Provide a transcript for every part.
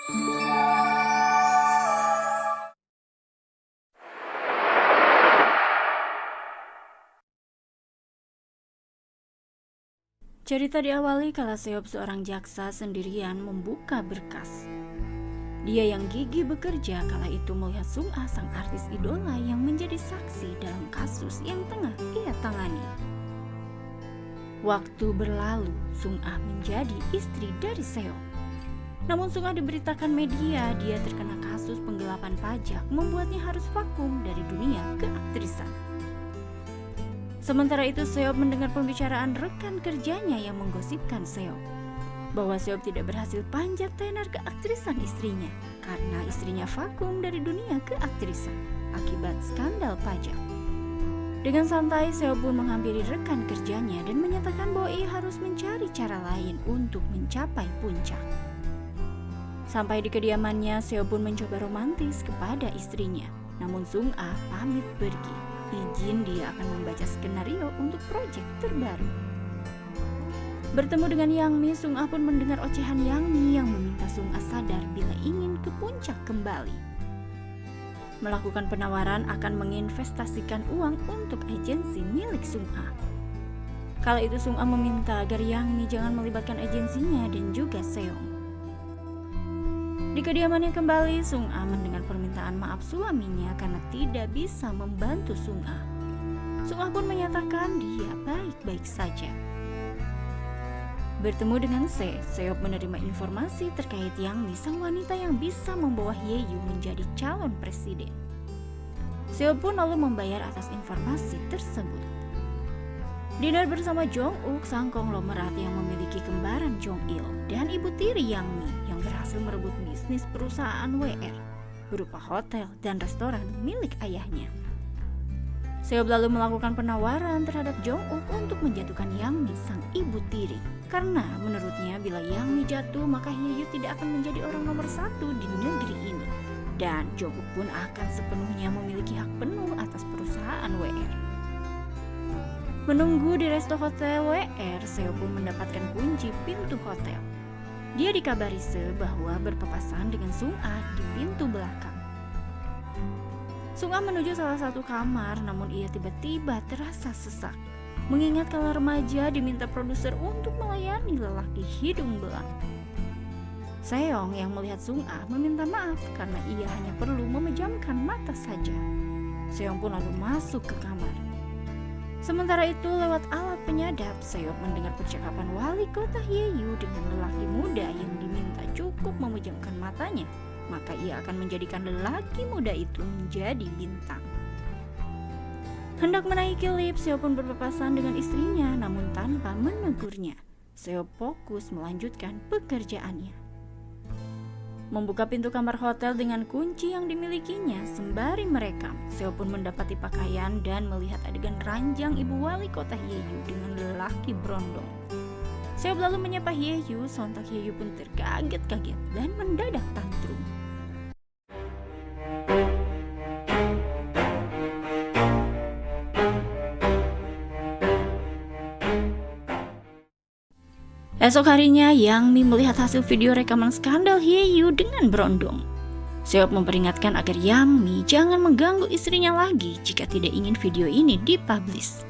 Cerita diawali kala Seop seorang jaksa sendirian membuka berkas. Dia yang gigih bekerja kala itu melihat Sung-ah sang artis idola yang menjadi saksi dalam kasus yang tengah ia tangani. Waktu berlalu, Sung-ah menjadi istri dari Seop. Namun Sung-ah diberitakan media dia terkena kasus penggelapan pajak membuatnya harus vakum dari dunia keaktrisan. Sementara itu Seop mendengar pembicaraan rekan kerjanya yang menggosipkan Seop bahwa Seop tidak berhasil panjat tenar keaktrisan istrinya karena istrinya vakum dari dunia keaktrisan akibat skandal pajak. Dengan santai Seop pun menghampiri rekan kerjanya dan menyatakan bahwa ia harus mencari cara lain untuk mencapai puncak. Sampai di kediamannya Seop pun mencoba romantis kepada istrinya, namun Sung-ah pamit pergi. Izin dia akan membaca skenario untuk proyek terbaru. Bertemu dengan Yang Mi, Sung-ah pun mendengar ocehan Yang Mi yang meminta Sung-ah sadar bila ingin ke puncak kembali. Melakukan penawaran akan menginvestasikan uang untuk agensi milik Sung-ah. Kala itu Sung-ah meminta agar Yang Mi jangan melibatkan agensinya dan juga Seong. Di kediamannya kembali, Sung-ah mendengar permintaan maaf suaminya karena tidak bisa membantu Sung-ah. Sung-ah pun menyatakan dia baik-baik saja. Bertemu dengan Seop menerima informasi terkait Yang Mi, sang wanita yang bisa membawa Hyeyu menjadi calon presiden. Seop pun lalu membayar atas informasi tersebut. Dinner bersama Jong-uk, sang konglomerat yang memiliki kembaran Jong-il dan ibu tiri Yang Mi yang berhasil merebut bisnis perusahaan WR berupa hotel dan restoran milik ayahnya. Seop lalu melakukan penawaran terhadap Jong-uk untuk menjatuhkan Yang Mi sang ibu tiri karena menurutnya bila Yang Mi jatuh maka Hyeyu tidak akan menjadi orang nomor satu di negeri ini dan Jong-uk pun akan sepenuhnya memiliki hak penuh atas perusahaan WR. Menunggu di resto hotel WR, Seop pun mendapatkan kunci pintu hotel. Dia dikabari bahwa berpapasan dengan Sung-ah di pintu belakang. Sung-ah menuju salah satu kamar, namun ia tiba-tiba terasa sesak. Mengingat kalau remaja diminta produser untuk melayani lelaki hidung belang. Seong yang melihat Sung-ah meminta maaf karena ia hanya perlu memejamkan mata saja. Seong pun lalu masuk ke kamar. Sementara itu lewat alat penyadap, Seop mendengar percakapan wali kota Hyeyu dengan lelaki muda yang diminta cukup memejamkan matanya, maka ia akan menjadikan lelaki muda itu menjadi bintang. Hendak menaiki lift, Seop pun berpapasan dengan istrinya namun tanpa menegurnya. Seop fokus melanjutkan pekerjaannya. Membuka pintu kamar hotel dengan kunci yang dimilikinya sembari merekam. Seop pun mendapati pakaian dan melihat adegan ranjang ibu wali kota Hyeyu dengan lelaki berondong. Seop lalu menyapa Hyeyu, sontak Hyeyu pun terkaget-kaget dan mendadak tantrum. Esok harinya, Yang Mi melihat hasil video rekaman skandal Hyeyu dengan berondong. Seop memperingatkan agar Yang Mi jangan mengganggu istrinya lagi jika tidak ingin video ini dipublish.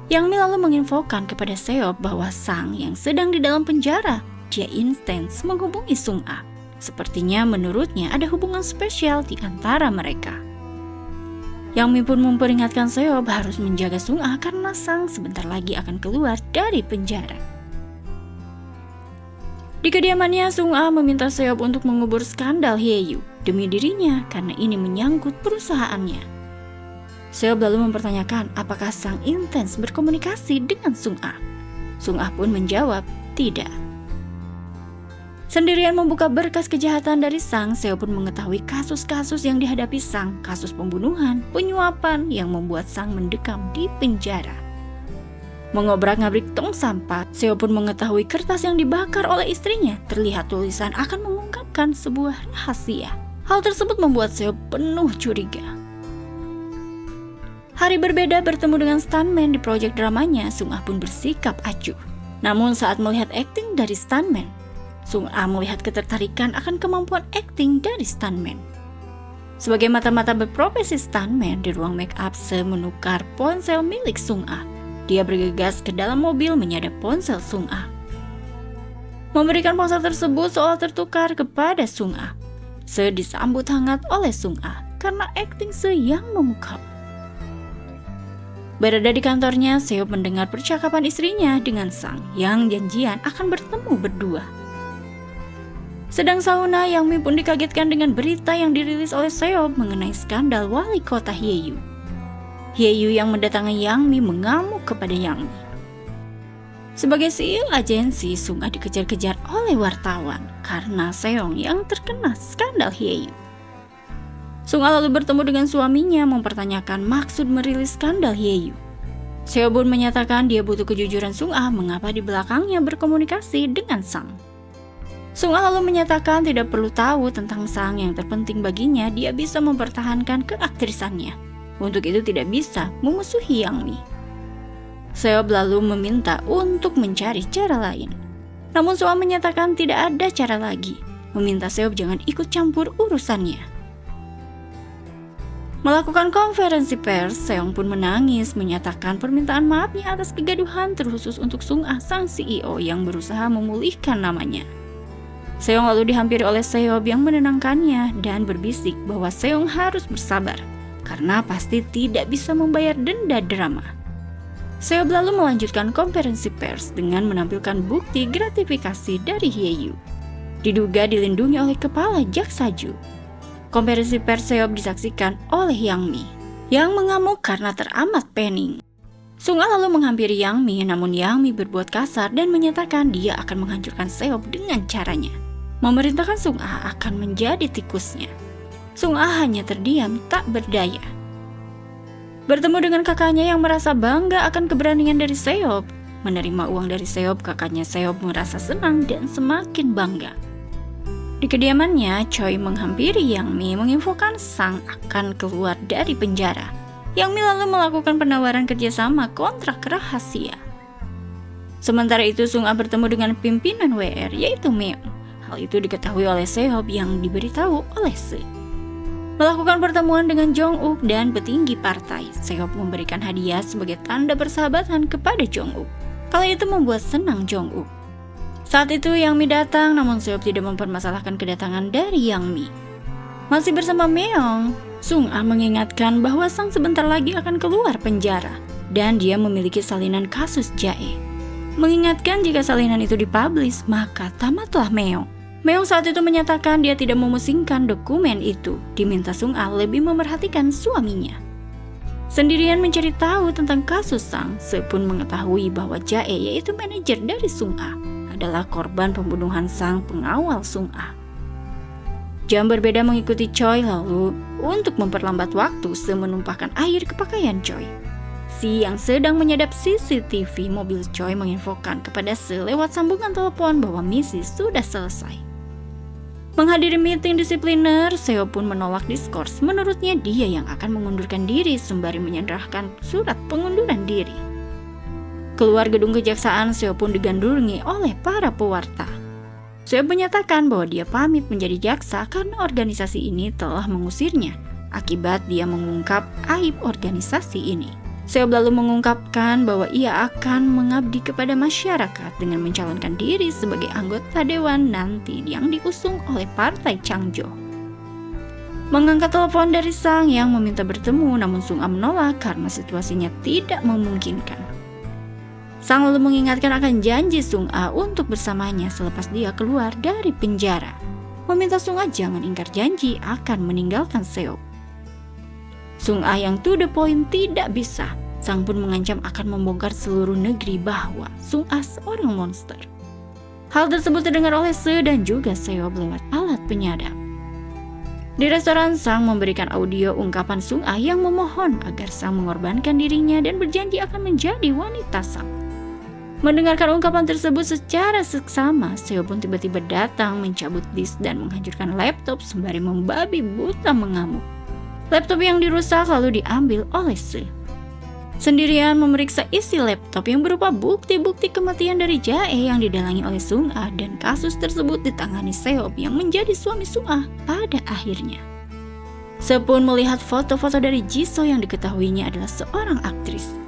Yang Mi lalu menginfokan kepada Seop bahwa Sang yang sedang di dalam penjara, dia intens menghubungi Sung-ah. Sepertinya menurutnya ada hubungan spesial di antara mereka. Yang Mi pun memperingatkan Seop harus menjaga Sung-ah karena Sang sebentar lagi akan keluar dari penjara. Di kediamannya, Sung-ah meminta Seop untuk mengubur skandal Hyeyu demi dirinya karena ini menyangkut perusahaannya. Seop lalu mempertanyakan apakah Sang intens berkomunikasi dengan Sung-ah. Sung-ah pun menjawab tidak. Sendirian membuka berkas kejahatan dari Sang, Seop pun mengetahui kasus-kasus yang dihadapi Sang, kasus pembunuhan, penyuapan yang membuat Sang mendekam di penjara. Mengobrak-ngabrik tong sampah, Seop pun mengetahui kertas yang dibakar oleh istrinya terlihat tulisan akan mengungkapkan sebuah rahasia. Hal tersebut membuat Seop penuh curiga. Hari berbeda bertemu dengan stuntman di proyek dramanya, Sung-ah pun bersikap acuh. Namun saat melihat akting dari stuntman, Sung-ah melihat ketertarikan akan kemampuan akting dari stuntman. Sebagai mata-mata berprofesi stuntman di ruang make up, Se menukar ponsel milik Sung-ah. Dia bergegas ke dalam mobil menyadap ponsel Sung-ah. Memberikan ponsel tersebut seolah tertukar kepada Sung-ah. Se disambut hangat oleh Sung-ah karena akting Se yang memukau. Berada di kantornya, Seop mendengar percakapan istrinya dengan Sang yang janjian akan bertemu berdua. Sedang sauna, Yang Mi pun dikagetkan dengan berita yang dirilis oleh Seop mengenai skandal wali kota Hyeyu. Hyeyu yang mendatangi Yang Mi mengamuk kepada Yang Mi. Sebagai CEO agensi, Sung-ah dikejar-kejar oleh wartawan karena Seong yang terkena skandal Hyeyu. Sung-ah lalu bertemu dengan suaminya mempertanyakan maksud merilis skandal Hyeyu. Seo pun menyatakan dia butuh kejujuran Sung-ah mengapa di belakangnya berkomunikasi dengan Sang. Sung-ah lalu menyatakan tidak perlu tahu tentang Sang, yang terpenting baginya dia bisa mempertahankan keaktrisannya. Untuk itu tidak bisa memusuhi Yang Mi. Seo lalu meminta untuk mencari cara lain. Namun Sung-ah menyatakan tidak ada cara lagi, meminta Seo jangan ikut campur urusannya. Melakukan konferensi pers, Seong pun menangis menyatakan permintaan maafnya atas kegaduhan, terkhusus untuk Sung-ah sang CEO yang berusaha memulihkan namanya. Seong lalu dihampiri oleh Seob yang menenangkannya dan berbisik bahwa Seong harus bersabar karena pasti tidak bisa membayar denda drama. Seob lalu melanjutkan konferensi pers dengan menampilkan bukti gratifikasi dari Hyeyu. Diduga dilindungi oleh kepala jaksa Ju. Konferensi pers Seob disaksikan oleh Yang Mi yang mengamuk karena teramat pening. Sung-ah lalu menghampiri Yang Mi, namun Yang Mi berbuat kasar dan menyatakan dia akan menghancurkan Seob dengan caranya. Memerintahkan Sung-ah akan menjadi tikusnya. Sung-ah hanya terdiam tak berdaya. Bertemu dengan kakaknya yang merasa bangga akan keberanian dari Seob. Menerima uang dari Seob, kakaknya Seob merasa senang dan semakin bangga. Di kediamannya, Choi menghampiri Yang Mi menginfokan Sang akan keluar dari penjara. Yang Mi lalu melakukan penawaran kerjasama kontrak rahasia. Sementara itu, Sung-ah bertemu dengan pimpinan WR yaitu Meong. Hal itu diketahui oleh Seob yang diberitahu oleh Se. Melakukan pertemuan dengan Jong-uk dan petinggi partai, Seob memberikan hadiah sebagai tanda persahabatan kepada Jong-uk. Kala itu membuat senang Jong-uk. Saat itu Yang Mi datang, namun Seob tidak mempermasalahkan kedatangan dari Yang Mi. Masih bersama Meong, Sung-ah mengingatkan bahwa Sang sebentar lagi akan keluar penjara dan dia memiliki salinan kasus jae. Mengingatkan jika salinan itu dipublish, maka tamatlah Meong. Meong saat itu menyatakan dia tidak memusingkan dokumen itu, diminta Sung-ah lebih memerhatikan suaminya. Sendirian mencari tahu tentang kasus Sang, Se pun mengetahui bahwa Jae yaitu manajer dari Sung-ah adalah korban pembunuhan sang pengawal Sung-ah. Jam berbeda mengikuti Choi, lalu untuk memperlambat waktu, Se menumpahkan air ke pakaian Choi. Si yang sedang menyadap CCTV mobil Choi menginfokan kepada Se lewat sambungan telepon bahwa misi sudah selesai. Menghadiri meeting disipliner, Seo pun menolak diskors. Menurutnya dia yang akan mengundurkan diri sembari menyerahkan surat pengunduran diri. Keluar gedung kejaksaan, Seo pun digandrungi oleh para pewarta. Seo menyatakan bahwa dia pamit menjadi jaksa karena organisasi ini telah mengusirnya akibat dia mengungkap aib organisasi ini. Seo lalu mengungkapkan bahwa ia akan mengabdi kepada masyarakat dengan mencalonkan diri sebagai anggota dewan nanti yang diusung oleh Partai Changjo. Mengangkat telepon dari Sang yang meminta bertemu, namun Sung-ah menolak karena situasinya tidak memungkinkan. Sang lalu mengingatkan akan janji Sung-ah untuk bersamanya selepas dia keluar dari penjara. Meminta Sung-ah jangan ingkar janji akan meninggalkan Seo. Sung-ah yang to the point tidak bisa. Sang pun mengancam akan membongkar seluruh negeri bahwa Sung-ah seorang monster. Hal tersebut terdengar oleh Se dan juga Seo lewat alat penyadap. Di restoran, Sang memberikan audio ungkapan Sung-ah yang memohon agar Sang mengorbankan dirinya dan berjanji akan menjadi wanita Sang. Mendengarkan ungkapan tersebut secara seksama, Seo pun tiba-tiba datang mencabut disk dan menghancurkan laptop sembari membabi buta mengamuk. Laptop yang dirusak lalu diambil oleh Se. sendirian memeriksa isi laptop yang berupa bukti-bukti kematian dari Jae yang didalangi oleh Sung-ah, dan kasus tersebut ditangani Seop yang menjadi suami Sung-ah pada akhirnya. Se pun melihat foto-foto dari Jisoo yang diketahuinya adalah seorang aktris.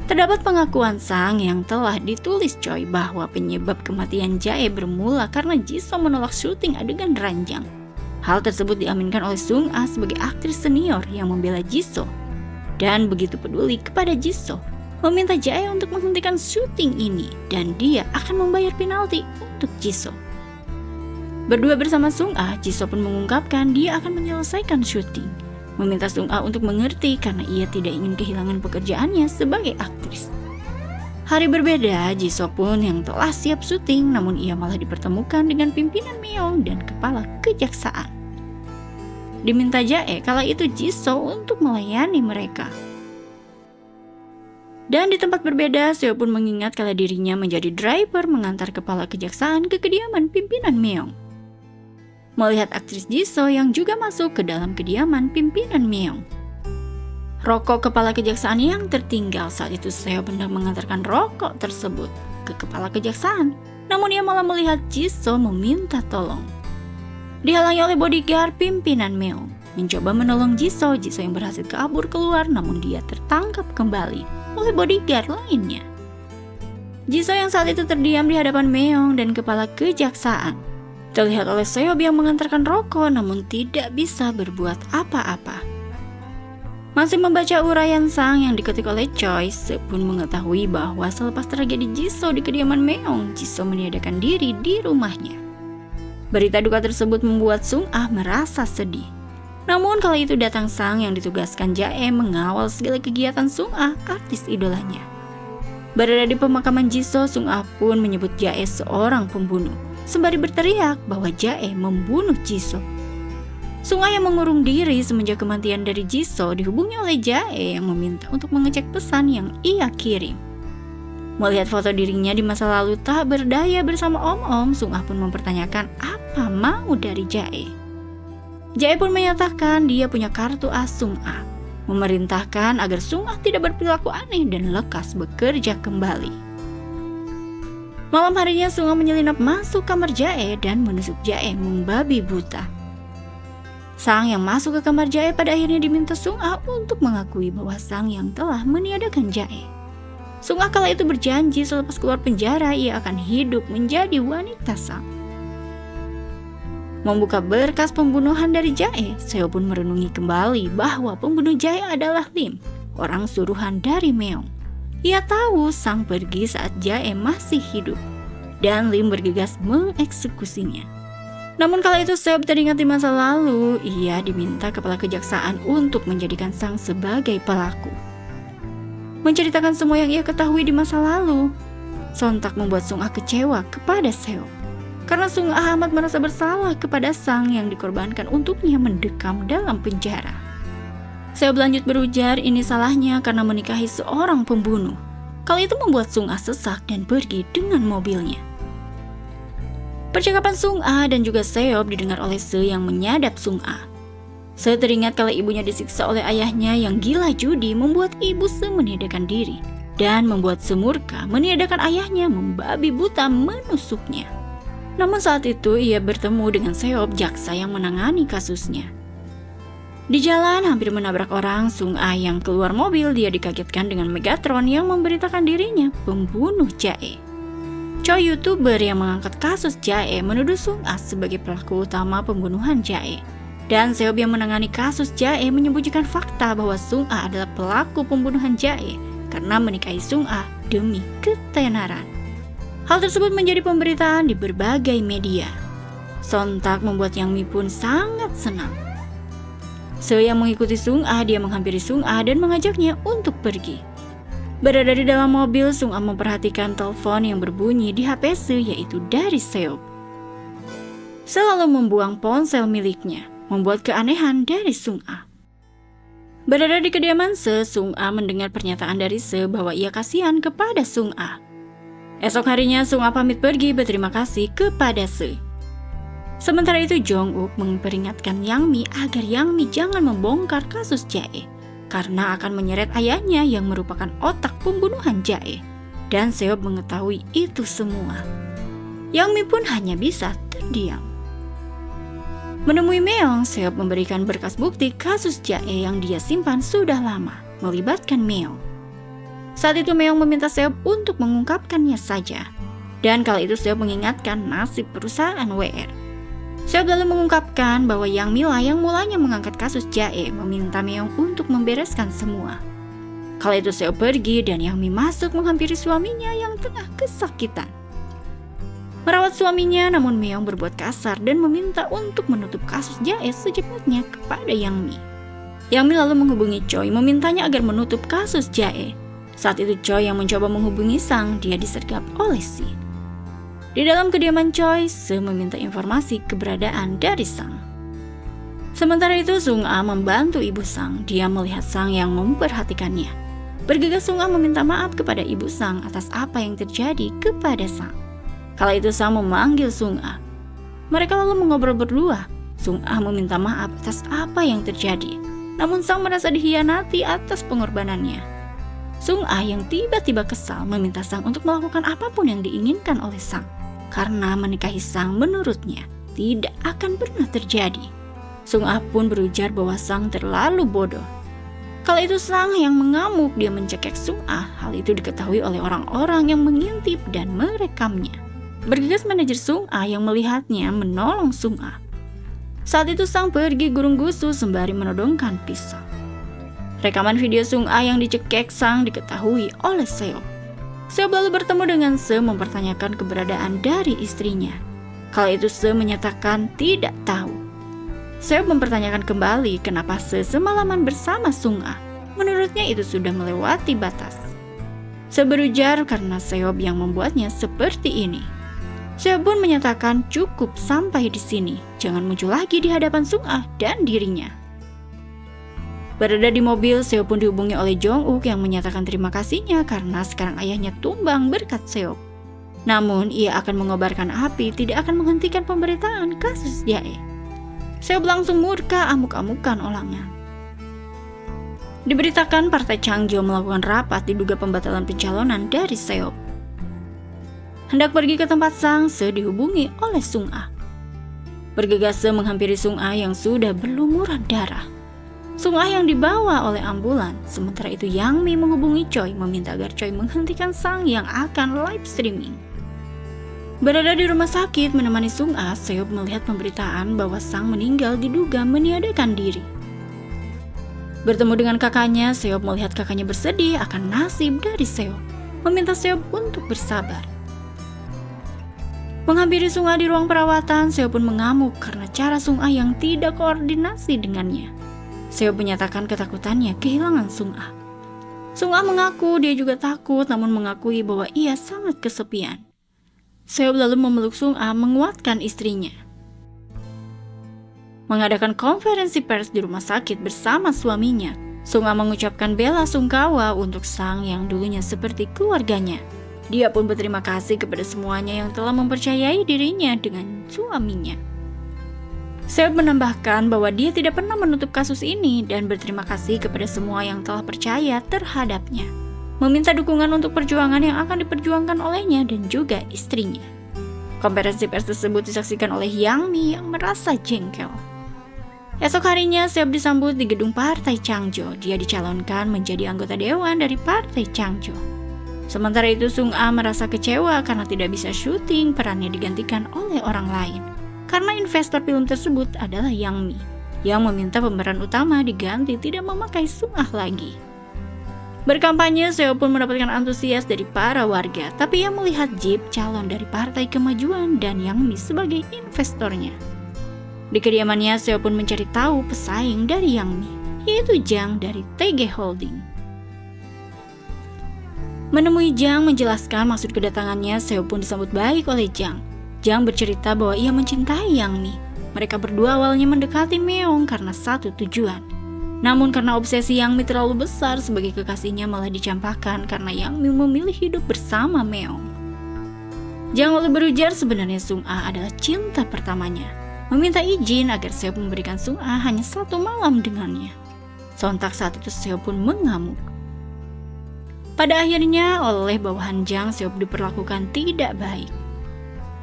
Terdapat pengakuan Sang yang telah ditulis Choi bahwa penyebab kematian Jae bermula karena Jisoo menolak syuting adegan ranjang. Hal tersebut diaminkan oleh Sung-ah sebagai aktris senior yang membela Jisoo dan begitu peduli kepada Jisoo, meminta Jae untuk menghentikan syuting ini dan dia akan membayar penalti untuk Jisoo. Berdua bersama Sung-ah, Jisoo pun mengungkapkan dia akan menyelesaikan syuting, meminta Sung-ah untuk mengerti karena ia tidak ingin kehilangan pekerjaannya sebagai aktris. Hari berbeda, Jisoo pun yang telah siap syuting, namun ia malah dipertemukan dengan pimpinan Myeong dan kepala kejaksaan. Diminta Jae kala itu Jisoo untuk melayani mereka. Dan di tempat berbeda, Seo pun mengingat kala dirinya menjadi driver mengantar kepala kejaksaan ke kediaman pimpinan Myeong. Melihat aktris Jisoo yang juga masuk ke dalam kediaman pimpinan Myeong. Rokok kepala kejaksaan yang tertinggal, saat itu Seo hendak mengantarkan rokok tersebut ke kepala kejaksaan. Namun ia malah melihat Jisoo meminta tolong. Dihalangi oleh bodyguard pimpinan Myeong. Mencoba menolong Jisoo yang berhasil kabur keluar, namun dia tertangkap kembali oleh bodyguard lainnya. Jisoo yang saat itu terdiam di hadapan Myeong dan kepala kejaksaan terlihat oleh Seob yang mengantarkan rokok namun tidak bisa berbuat apa-apa. Masih membaca uraian Sang yang diketik oleh Choi, Se pun mengetahui bahwa selepas tragedi Jisoo di kediaman Myeong, Jisoo meniadakan diri di rumahnya. Berita duka tersebut membuat Sung-ah merasa sedih. Namun kala itu datang Sang yang ditugaskan Jae mengawal segala kegiatan Sung-ah, artis idolanya. Berada di pemakaman Jisoo, Sung-ah pun menyebut Jae seorang pembunuh, sembari berteriak bahwa Jae membunuh Jisoo. Sung-ah yang mengurung diri semenjak kematian dari Jisoo dihubungi oleh Jae yang meminta untuk mengecek pesan yang ia kirim. Melihat foto dirinya di masa lalu tak berdaya bersama Om-Om, Sung-ah pun mempertanyakan apa mau dari Jae. Jae pun menyatakan dia punya kartu as Sung-ah, memerintahkan agar Sung-ah tidak berperilaku aneh dan lekas bekerja kembali. Malam harinya Sung-ah menyelinap masuk kamar Jae dan menusuk Jae membabi buta. Sang yang masuk ke kamar Jae pada akhirnya diminta Sung-ah untuk mengakui bahwa Sang yang telah meniadakan Jae. Sung-ah kala itu berjanji selepas keluar penjara ia akan hidup menjadi wanita Sang. Membuka berkas pembunuhan dari Jae, Seo pun merenungi kembali bahwa pembunuh Jae adalah Lim, orang suruhan dari Myeong. Ia tahu Sang pergi saat Jae masih hidup, dan Lim bergegas mengeksekusinya. Namun kala itu Seo teringat di masa lalu, ia diminta kepala kejaksaan untuk menjadikan Sang sebagai pelaku. Menceritakan semua yang ia ketahui di masa lalu, sontak membuat Sung-ah kecewa kepada Seo. Karena Sung-ah amat merasa bersalah kepada Sang yang dikorbankan untuknya mendekam dalam penjara. Seo berlanjut berujar ini salahnya karena menikahi seorang pembunuh. Kali itu membuat Sung-ah sesak dan pergi dengan mobilnya. Percakapan Sung-ah dan juga Seob didengar oleh Se yang menyadap Sung-ah. Se teringat kala ibunya disiksa oleh ayahnya yang gila judi membuat ibu Se meniadakan diri dan membuat Se murka meniadakan ayahnya membabi buta menusuknya. Namun saat itu ia bertemu dengan Seob, jaksa yang menangani kasusnya. Di jalan hampir menabrak orang, Sung-ah yang keluar mobil dia dikagetkan dengan Megatron yang memberitakan dirinya pembunuh Jae. Choi YouTuber yang mengangkat kasus Jae menuduh Sung-ah sebagai pelaku utama pembunuhan Jae. Dan Seob yang menangani kasus Jae menyembunyikan fakta bahwa Sung-ah adalah pelaku pembunuhan Jae karena menikahi Sung-ah demi ketenaran. Hal tersebut menjadi pemberitaan di berbagai media. Sontak membuat Yang Mi pun sangat senang. Se yang mengikuti Sung-ah, dia menghampiri Sung-ah dan mengajaknya untuk pergi. Berada di dalam mobil, Sung-ah memperhatikan telepon yang berbunyi di HP Se yaitu dari Seob. Selalu membuang ponsel miliknya, membuat keanehan dari Sung-ah. Berada di kediaman Se, Sung-ah mendengar pernyataan dari Se bahwa ia kasihan kepada Sung-ah. Esok harinya Sung-ah pamit pergi berterima kasih kepada Se. Sementara itu Jong-uk memperingatkan Yang Mi agar Yang Mi jangan membongkar kasus Jae. karena akan menyeret ayahnya yang merupakan otak pembunuhan Jae. Dan Seop mengetahui itu semua. Yang Mi pun hanya bisa terdiam. Menemui Meong, Seop memberikan berkas bukti kasus Jae yang dia simpan sudah lama, melibatkan Meong. Saat itu Meong meminta Seop untuk mengungkapkannya saja. Dan kala itu Seop mengingatkan nasib perusahaan WR. Seop lalu mengungkapkan bahwa Yang Mila yang mulanya mengangkat kasus Jae meminta Meong untuk membereskan semua. Kala itu Seop pergi dan Yang Mi masuk menghampiri suaminya yang tengah kesakitan. Merawat suaminya, namun Meong berbuat kasar dan meminta untuk menutup kasus Jae secepatnya kepada Yang Mi. Yang Mi lalu menghubungi Choi memintanya agar menutup kasus Jae. Saat itu Choi yang mencoba menghubungi Sang, dia disergap oleh Si. Di dalam kediaman Choi, Se meminta informasi keberadaan dari Sang. Sementara itu Sung Ah membantu ibu Sang, dia melihat Sang yang memperhatikannya. Bergegas Sung Ah meminta maaf kepada ibu Sang atas apa yang terjadi kepada Sang. Kala itu Sang memanggil Sung Ah. Mereka lalu mengobrol berdua. Sung Ah meminta maaf atas apa yang terjadi. Namun Sang merasa dikhianati atas pengorbanannya. Sung Ah yang tiba-tiba kesal meminta Sang untuk melakukan apapun yang diinginkan oleh Sang. Karena menikahi Sang menurutnya tidak akan pernah terjadi. Sung Ah pun berujar bahwa Sang terlalu bodoh. Kala itu Sang yang mengamuk, dia mencekik Sung Ah. Hal itu diketahui oleh orang-orang yang mengintip dan merekamnya. Bergegas manajer Sung Ah yang melihatnya menolong Sung Ah. Saat itu Sang pergi gurung gusu sembari menodongkan pisau. Rekaman video Sung Ah yang dicekek Sang diketahui oleh Seop. Seop lalu bertemu dengan Se mempertanyakan keberadaan dari istrinya. Kala itu Se menyatakan tidak tahu. Seop mempertanyakan kembali kenapa Se semalaman bersama Sung Ah. Menurutnya itu sudah melewati batas. Se berujar karena Seop yang membuatnya seperti ini. Seop pun menyatakan cukup sampai di sini, jangan muncul lagi di hadapan Sung Ah dan dirinya. Berada di mobil, Seop pun dihubungi oleh Jong Uk yang menyatakan terima kasihnya karena sekarang ayahnya tumbang berkat Seop. Namun ia akan mengobarkan api, tidak akan menghentikan pemberitaan kasus Jae. Seop langsung murka amuk-amukan olangan. Diberitakan Partai Changjo melakukan rapat diduga pembatalan pencalonan dari Seop. Hendak pergi ke tempat Sang, Se dihubungi oleh Sung Ah. Bergegas Se menghampiri Sung Ah yang sudah berlumuran darah. Sung Ah yang dibawa oleh ambulan. Sementara itu Yang Mi menghubungi Choi meminta agar Choi menghentikan Sang yang akan live streaming. Berada di rumah sakit menemani Sung Ah, Seop melihat pemberitaan bahwa Sang meninggal diduga meniadakan diri. Bertemu dengan kakaknya, Seop melihat kakaknya bersedih akan nasib dari Seop, meminta Seop untuk bersabar. Menghampiri Sung Ah di ruang perawatan, Seop pun mengamuk karena cara Sung Ah yang tidak koordinasi dengannya. Seop menyatakan ketakutannya kehilangan Sung Ah. Sung Ah mengaku dia juga takut namun mengakui bahwa ia sangat kesepian. Seop lalu memeluk Sung Ah menguatkan istrinya. Mengadakan konferensi pers di rumah sakit bersama suaminya, Sung Ah mengucapkan bela sungkawa untuk Sang yang dulunya seperti keluarganya. Dia pun berterima kasih kepada semuanya yang telah mempercayai dirinya dengan suaminya. Seop menambahkan bahwa dia tidak pernah menutup kasus ini dan berterima kasih kepada semua yang telah percaya terhadapnya. Meminta dukungan untuk perjuangan yang akan diperjuangkan olehnya dan juga istrinya. Konferensi pers tersebut disaksikan oleh Yang Mi yang merasa jengkel. Esok harinya Seop disambut di gedung Partai Changjo. Dia dicalonkan menjadi anggota dewan dari Partai Changjo. Sementara itu Sung Ah merasa kecewa karena tidak bisa syuting, perannya digantikan oleh orang lain. Karena investor film tersebut adalah Yang Mi, yang meminta pemeran utama diganti tidak memakai Sung Ah lagi. Berkampanye, Seop pun mendapatkan antusias dari para warga, tapi ia melihat Jeep calon dari Partai Kemajuan dan Yang Mi sebagai investornya. Di kediamannya, Seop pun mencari tahu pesaing dari Yang Mi, yaitu Jang dari TG Holding. Menemui Jang menjelaskan maksud kedatangannya, Seop pun disambut baik oleh Jang. Jang bercerita bahwa ia mencintai Yang Mi. Mereka berdua awalnya mendekati Meong karena satu tujuan. Namun karena obsesi Yang Mi terlalu besar sebagai kekasihnya malah dicampakkan karena Yang Mi memilih hidup bersama Meong. Jang lalu berujar sebenarnya Sung Ah adalah cinta pertamanya. Meminta izin agar Seop memberikan Sung Ah hanya 1 malam dengannya. Sontak saat itu Seo pun mengamuk. Pada akhirnya oleh bawahan Jang, Seo diperlakukan tidak baik.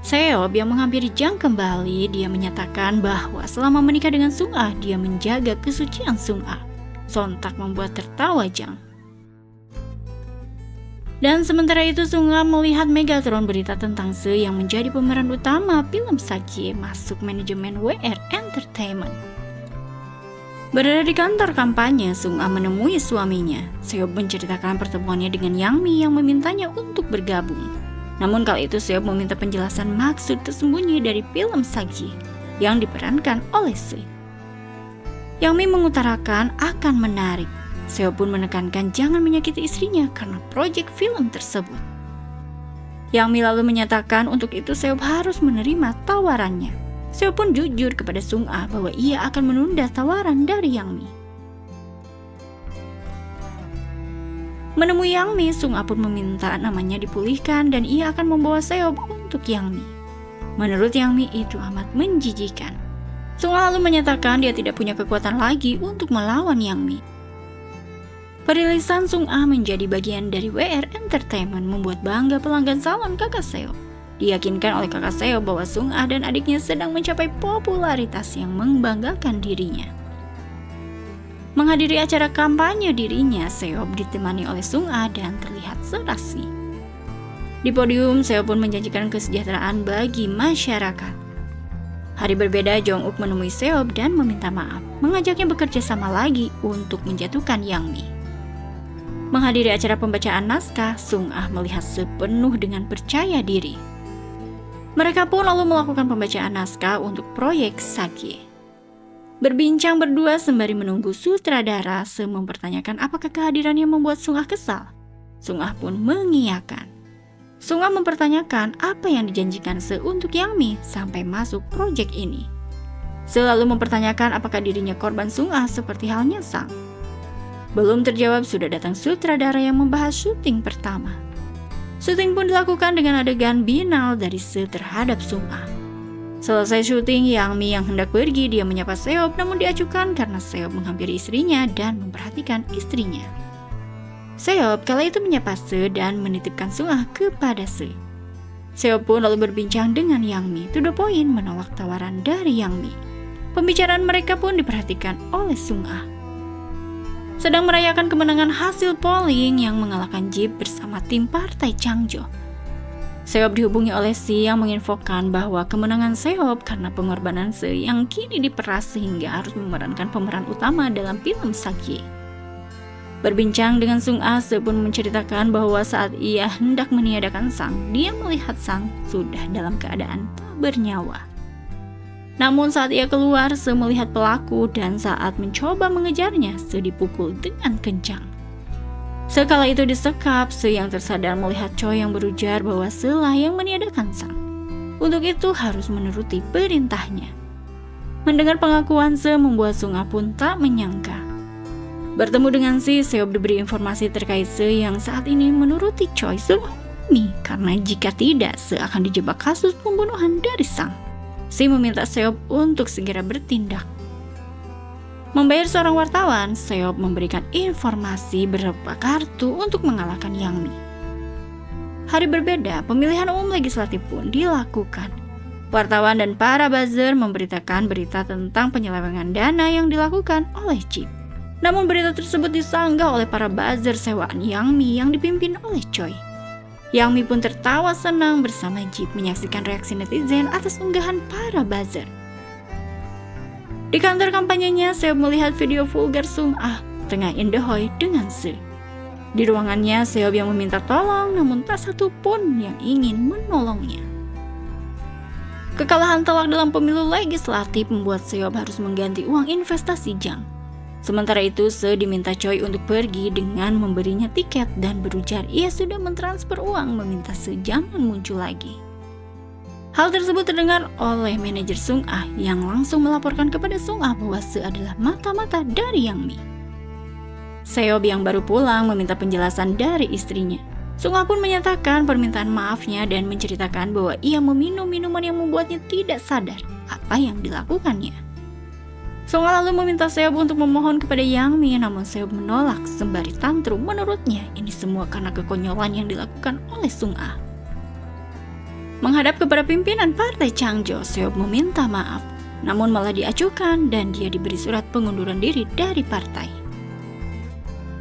Seo yang menghampiri Jang kembali, dia menyatakan bahwa selama menikah dengan Sung-ah, dia menjaga kesucian Sung-ah. Sontak membuat tertawa Jang. Dan sementara itu Sung-ah melihat Megatron berita tentang Se yang menjadi pemeran utama film Sakye masuk manajemen WR Entertainment. Berada di kantor kampanye, Sung-ah menemui suaminya. Seo menceritakan pertemuannya dengan Yang Mi yang memintanya untuk bergabung. Namun kali itu Seo meminta penjelasan maksud tersembunyi dari film Sakye yang diperankan oleh Se. Yang Mi mengutarakan akan menarik. Seo pun menekankan jangan menyakiti istrinya karena proyek film tersebut. Yang Mi lalu menyatakan untuk itu Seo harus menerima tawarannya. Seo pun jujur kepada Sung-ah bahwa ia akan menunda tawaran dari Yang Mi. Menemui Yang Mi, Sung-ah pun meminta namanya dipulihkan dan ia akan membawa Seo untuk Yang Mi. Menurut Yang Mi itu amat menjijikan. Sung-ah lalu menyatakan dia tidak punya kekuatan lagi untuk melawan Yang Mi. Perilisan Sung-ah menjadi bagian dari WR Entertainment membuat bangga pelanggan salon kakak Seo. Diyakinkan oleh kakak Seo bahwa Sung-ah dan adiknya sedang mencapai popularitas yang membanggakan dirinya. Menghadiri acara kampanye dirinya, Seo ditemani oleh Sung-ah dan terlihat serasi. Di podium, Seo pun menjanjikan kesejahteraan bagi masyarakat. Hari berbeda, Jong-uk menemui Seo dan meminta maaf, mengajaknya bekerja sama lagi untuk menjatuhkan Yang Mi. Menghadiri acara pembacaan naskah, Sung-ah melihat sepenuh dengan percaya diri. Mereka pun lalu melakukan pembacaan naskah untuk proyek Sakye. Berbincang berdua sembari menunggu sutradara, Se mempertanyakan apakah kehadirannya membuat Sung-ah kesal. Sung-ah pun mengiyakan. Sung-ah mempertanyakan apa yang dijanjikan Se untuk Yang Mi sampai masuk proyek ini. Se lalu mempertanyakan apakah dirinya korban Sung-ah seperti halnya Sang. Belum terjawab sudah datang sutradara yang membahas syuting pertama. Syuting pun dilakukan dengan adegan binal dari Se terhadap Sung-ah. Selesai syuting, Yang Mi yang hendak pergi, dia menyapa Seo namun diacuhkan karena Seo menghampiri istrinya dan memperhatikan istrinya. Seo kala itu menyapa Se dan menitipkan Sung-ah kepada Se. Seo pun lalu berbincang dengan Yang Mi, to the point menolak tawaran dari Yang Mi. Pembicaraan mereka pun diperhatikan oleh Sung-ah. Sedang merayakan kemenangan hasil polling yang mengalahkan Jeep bersama tim partai Changjo. Seop dihubungi oleh Si yang menginfokan bahwa kemenangan Seop karena pengorbanan Se yang kini diperas sehingga harus memerankan pemeran utama dalam film Sakye. Berbincang dengan Sung-ah, Se pun menceritakan bahwa saat ia hendak meniadakan Sang, dia melihat Sang sudah dalam keadaan tak bernyawa. Namun saat ia keluar, Se melihat pelaku dan saat mencoba mengejarnya, Se dipukul dengan kencang. Sekala itu disekap, Se yang tersadar melihat Choi yang berujar bahwa Se lah yang meniadakan Sang. Untuk itu harus menuruti perintahnya. Mendengar pengakuan Se membuat Sung-ah pun tak menyangka. Bertemu dengan Si, Seop diberi informasi terkait Se yang saat ini menuruti Choi Sung-mi karena jika tidak, Se akan dijebak kasus pembunuhan dari Sang. Si meminta Seop untuk segera bertindak. Membayar seorang wartawan, Seop memberikan informasi berupa kartu untuk mengalahkan Yang Mi. Hari berbeda, pemilihan umum legislatif pun dilakukan. Wartawan dan para buzzer memberitakan berita tentang penyelewengan dana yang dilakukan oleh Jeep. Namun berita tersebut disanggah oleh para buzzer sewaan Yang Mi yang dipimpin oleh Choi. Yang Mi pun tertawa senang bersama Jeep menyaksikan reaksi netizen atas unggahan para buzzer. Di kantor kampanyenya, Seop melihat video vulgar Sung-ah tengah indahoy dengan Se. Di ruangannya, Seop yang meminta tolong namun tak satu pun yang ingin menolongnya. Kekalahan telak dalam pemilu legislatif membuat Seop harus mengganti uang investasi Jang. Sementara itu, Se diminta Choi untuk pergi dengan memberinya tiket dan berujar ia sudah mentransfer uang meminta Se jangan muncul lagi. Hal tersebut terdengar oleh manajer Sung-ah yang langsung melaporkan kepada Sung-ah bahwa Se adalah mata-mata dari Yang Mi. Seop yang baru pulang meminta penjelasan dari istrinya. Sung-ah pun menyatakan permintaan maafnya dan menceritakan bahwa ia meminum minuman yang membuatnya tidak sadar apa yang dilakukannya. Sung Ah lalu meminta Seob untuk memohon kepada Yang Mi, namun Seob menolak sembari tantrum. Menurutnya, ini semua karena kekonyolan yang dilakukan oleh Sung Ah. Menghadap kepada pimpinan partai Changjo, Seob meminta maaf, namun malah diacuhkan dan dia diberi surat pengunduran diri dari partai.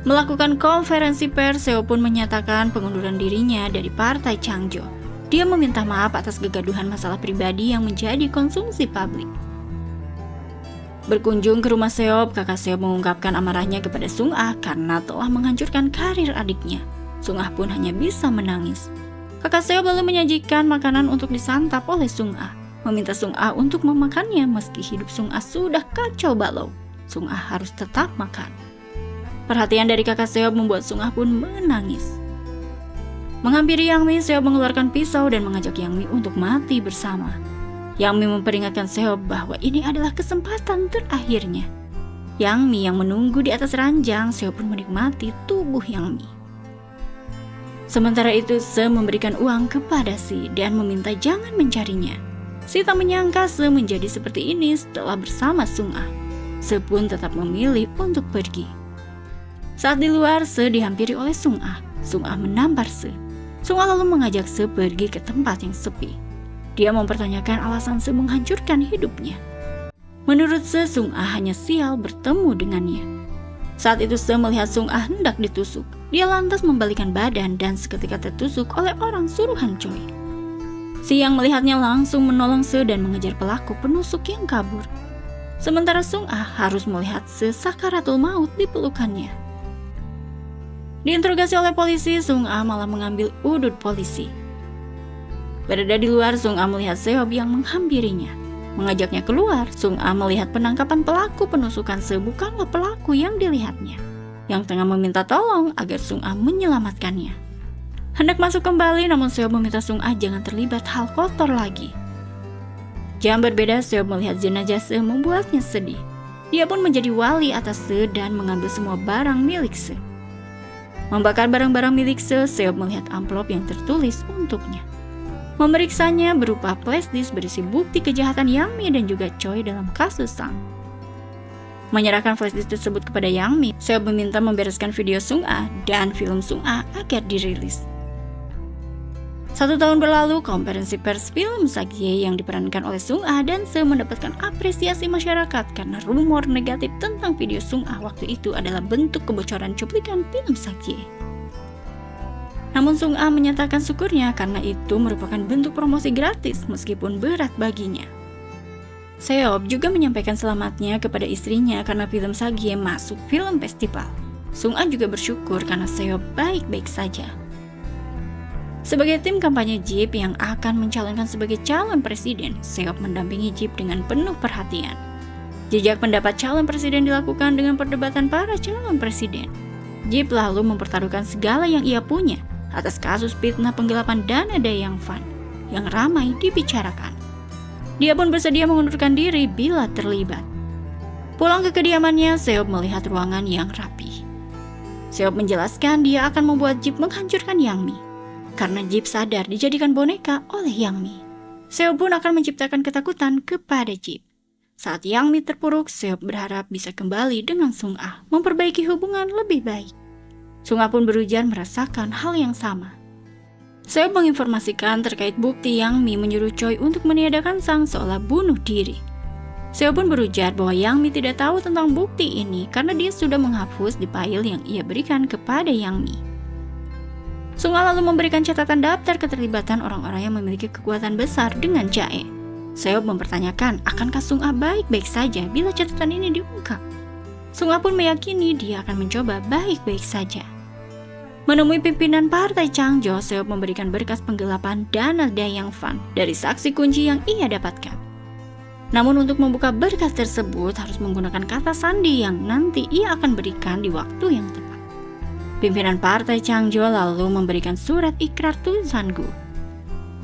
Melakukan konferensi pers, Seob pun menyatakan pengunduran dirinya dari partai Changjo. Dia meminta maaf atas kegaduhan masalah pribadi yang menjadi konsumsi publik. Berkunjung ke rumah Seob, kakak Seob mengungkapkan amarahnya kepada Sung Ah karena telah menghancurkan karir adiknya. Sung Ah pun hanya bisa menangis. Kakak Seob lalu menyajikan makanan untuk disantap oleh Sung Ah, meminta Sung Ah untuk memakannya meski hidup Sung Ah sudah kacau balau. Sung Ah harus tetap makan. Perhatian dari kakak Seob membuat Sung Ah pun menangis. Menghampiri Yang Mi, Seob mengeluarkan pisau dan mengajak Yang Mi untuk mati bersama. Yang Mi memperingatkan Seob bahwa ini adalah kesempatan terakhirnya. Yang Mi yang menunggu di atas ranjang, Seob pun menikmati tubuh Yang Mi. Sementara itu, Se memberikan uang kepada Si dan meminta jangan mencarinya. Si tak menyangka Se menjadi seperti ini setelah bersama Sung Ah. Se pun tetap memilih untuk pergi. Saat di luar, Se dihampiri oleh Sung Ah. Sung Ah menampar Se. Sung Ah lalu mengajak Se pergi ke tempat yang sepi. Dia mempertanyakan alasan Se menghancurkan hidupnya. Menurut Se, Sung Ah hanya sial bertemu dengannya. Saat itu Se melihat Sung Ah hendak ditusuk. Dia lantas membalikkan badan dan seketika tertusuk oleh orang suruhan Choi. Si yang melihatnya langsung menolong Se dan mengejar pelaku penusuk yang kabur. Sementara Sung Ah harus melihat Se sakaratul maut di pelukannya. Diinterogasi oleh polisi, Sung Ah malah mengambil udut polisi. Berada di luar, Sung Ah melihat Seob yang menghampirinya. Mengajaknya keluar, Sung Ah melihat penangkapan pelaku penusukan Se bukanlah pelaku yang dilihatnya, yang tengah meminta tolong agar Sung Ah menyelamatkannya. Hendak masuk kembali, namun Seob meminta Sung Ah jangan terlibat hal kotor lagi. Jam berbeda, Seob melihat jenazah Se membuatnya sedih. Dia pun menjadi wali atas Se dan mengambil semua barang milik Se. Membakar barang-barang milik Se, Seob melihat amplop yang tertulis untuknya. Memeriksanya berupa flashdisk berisi bukti kejahatan Yang Mi dan juga Choi dalam kasus Sang. Menyerahkan flashdisk tersebut kepada Yang Mi, Seob meminta membereskan video Sung Ah dan film Sung Ah agar dirilis. 1 tahun berlalu, konferensi pers film Sakye yang diperankan oleh Sung Ah dan Se mendapatkan apresiasi masyarakat karena rumor negatif tentang video Sung Ah waktu itu adalah bentuk kebocoran cuplikan film Sakye. Namun Sung Ah menyatakan syukurnya karena itu merupakan bentuk promosi gratis meskipun berat baginya. Seob juga menyampaikan selamatnya kepada istrinya karena film Sakye masuk film festival. Sung Ah juga bersyukur karena Seob baik-baik saja. Sebagai tim kampanye Jeep yang akan mencalonkan sebagai calon presiden, Seob mendampingi Jeep dengan penuh perhatian. Jejak pendapat calon presiden dilakukan dengan perdebatan para calon presiden. Jeep lalu mempertaruhkan segala yang ia punya atas kasus fitnah penggelapan dana Dae-Young Fund yang ramai dibicarakan. Dia pun bersedia mengundurkan diri bila terlibat. Pulang ke kediamannya, Seob melihat ruangan yang rapi. Seob menjelaskan dia akan membuat Jeep menghancurkan Yang Mi. Karena Jeep sadar dijadikan boneka oleh Yang Mi. Seob pun akan menciptakan ketakutan kepada Jeep. Saat Yang Mi terpuruk, Seob berharap bisa kembali dengan Sung Ah, memperbaiki hubungan lebih baik. Sung Ah pun berujar merasakan hal yang sama. Seob menginformasikan terkait bukti Yang Mi menyuruh Choi untuk meniadakan Sang seolah bunuh diri. Seob pun berujar bahwa Yang Mi tidak tahu tentang bukti ini karena dia sudah menghapus di file yang ia berikan kepada Yang Mi. Sung Ah lalu memberikan catatan daftar keterlibatan orang-orang yang memiliki kekuatan besar dengan Jae. Seob mempertanyakan akankah Sung Ah baik-baik saja bila catatan ini diungkap. Sung Ah pun meyakini dia akan mencoba baik-baik saja. Menemui pimpinan partai Changjo, Seob memberikan berkas penggelapan dana Dae-Young Fund dari saksi kunci yang ia dapatkan. Namun untuk membuka berkas tersebut harus menggunakan kata sandi yang nanti ia akan berikan di waktu yang tepat. Pimpinan partai Changjo lalu memberikan surat ikrar tulisan Gu.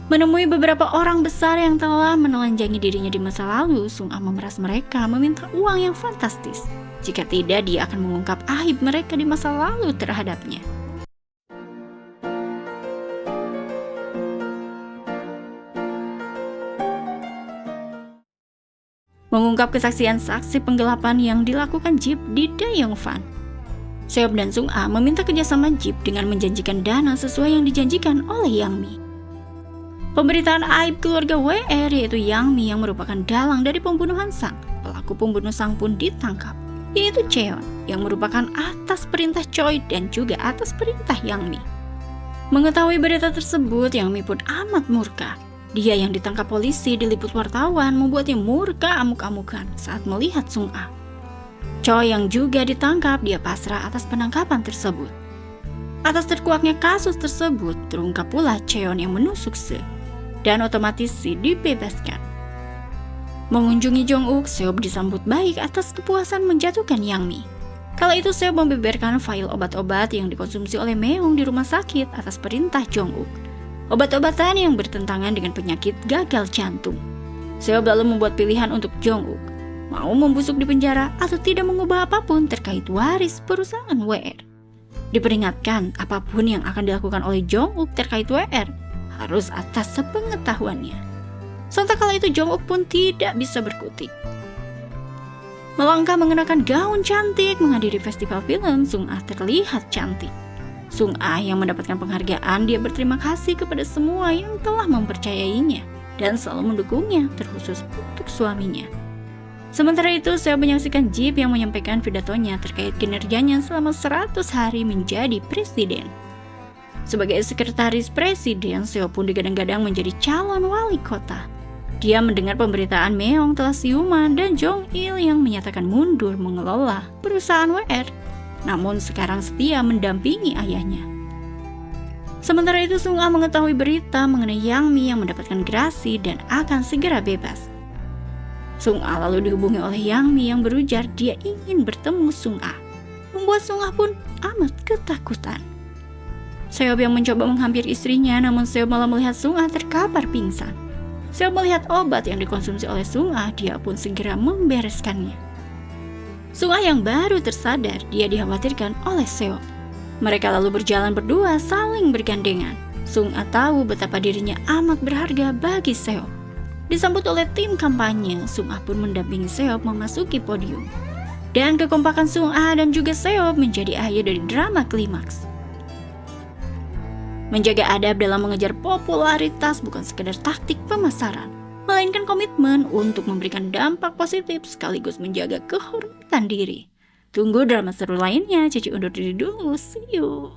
Menemui beberapa orang besar yang telah menelanjangi dirinya di masa lalu, Sung Ah memeras mereka meminta uang yang fantastis. Jika tidak, dia akan mengungkap aib mereka di masa lalu terhadapnya. mengungkap kesaksian saksi penggelapan yang dilakukan Jip di Daeyongfan. Seop dan Sung-ah meminta kerjasama Jip dengan menjanjikan dana sesuai yang dijanjikan oleh Yang Mi. Pemberitaan aib keluarga WR yaitu Yang Mi yang merupakan dalang dari pembunuhan Sang, pelaku pembunuh Sang pun ditangkap, yaitu Cheon yang merupakan atas perintah Choi dan juga atas perintah Yang Mi. Mengetahui berita tersebut, Yang Mi pun amat murka. Dia yang ditangkap polisi diliput wartawan membuatnya murka amuk-amukan saat melihat Sung-ah. Choi yang juga ditangkap, dia pasrah atas penangkapan tersebut. Atas terkuaknya kasus tersebut, terungkap pula Cheon yang menusuk Se, dan otomatis Si dibebaskan. Mengunjungi Jong-uk, Seop disambut baik atas kepuasan menjatuhkan Yang Mi. Kala itu Seop membeberkan fail obat-obat yang dikonsumsi oleh Meong di rumah sakit atas perintah Jong-uk. Obat-obatan yang bertentangan dengan penyakit gagal jantung. Seop lalu membuat pilihan untuk Jong-uk, mau membusuk di penjara atau tidak mengubah apapun terkait waris perusahaan WR. Diperingatkan apapun yang akan dilakukan oleh Jong-uk terkait WR harus atas sepengetahuannya. Sontak kala itu Jong-uk pun tidak bisa berkutik. Melangkah mengenakan gaun cantik menghadiri festival film, Sung-ah terlihat cantik. Sung-ah yang mendapatkan penghargaan, dia berterima kasih kepada semua yang telah mempercayainya dan selalu mendukungnya, terkhusus untuk suaminya. Sementara itu, saya menyaksikan Jip yang menyampaikan pidatonya terkait kinerjanya selama 100 hari menjadi presiden. Sebagai sekretaris presiden, Seo pun digadang-gadang menjadi calon wali kota. Dia mendengar pemberitaan Meong telah siuman dan Jong-il yang menyatakan mundur mengelola perusahaan WR, namun sekarang setia mendampingi ayahnya. Sementara itu, Sung-ah mengetahui berita mengenai Yang Mi yang mendapatkan gerasi dan akan segera bebas. Sung-ah lalu dihubungi oleh Yang Mi yang berujar dia ingin bertemu Sung-ah, membuat Sung-ah pun amat ketakutan. Seop yang mencoba menghampiri istrinya, namun Seop malah melihat Sung-ah terkapar pingsan. Seop melihat obat yang dikonsumsi oleh Sung-ah, dia pun segera membereskannya. Sung-ah yang baru tersadar, dia dikhawatirkan oleh Seop. Mereka lalu berjalan berdua saling bergandengan. Sung-ah tahu betapa dirinya amat berharga bagi Seop. Disambut oleh tim kampanye, Sung-ah pun mendampingi Seop memasuki podium. Dan kekompakan Sung-ah dan juga Seop menjadi akhir dari drama klimaks. Menjaga adab dalam mengejar popularitas bukan sekedar taktik pemasaran, melainkan komitmen untuk memberikan dampak positif sekaligus menjaga kehormatan diri. Tunggu drama seru lainnya, Cici undur diri dulu, see you!